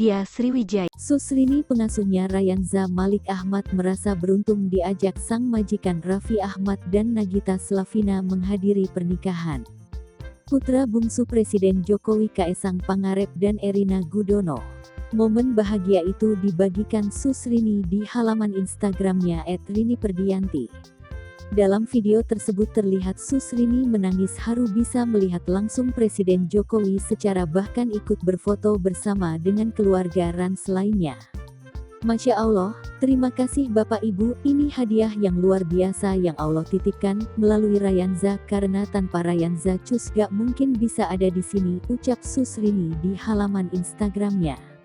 Media Sriwijaya. Susrini pengasuhnya Rayanza Malik Ahmad merasa beruntung diajak sang majikan Raffi Ahmad dan Nagita Slavina menghadiri pernikahan putra bungsu Presiden Jokowi Kaesang Pangarep dan Erina Gudono. Momen bahagia itu dibagikan Susrini di halaman Instagramnya @riniperdianti. Dalam video tersebut terlihat Susrini menangis haru bisa melihat langsung Presiden Jokowi secara bahkan ikut berfoto bersama dengan keluarga Rans lainnya. Masya Allah, terima kasih Bapak Ibu, ini hadiah yang luar biasa yang Allah titipkan melalui Rayanza karena tanpa Rayanza Cus gak mungkin bisa ada di sini, ucap Susrini di halaman Instagramnya.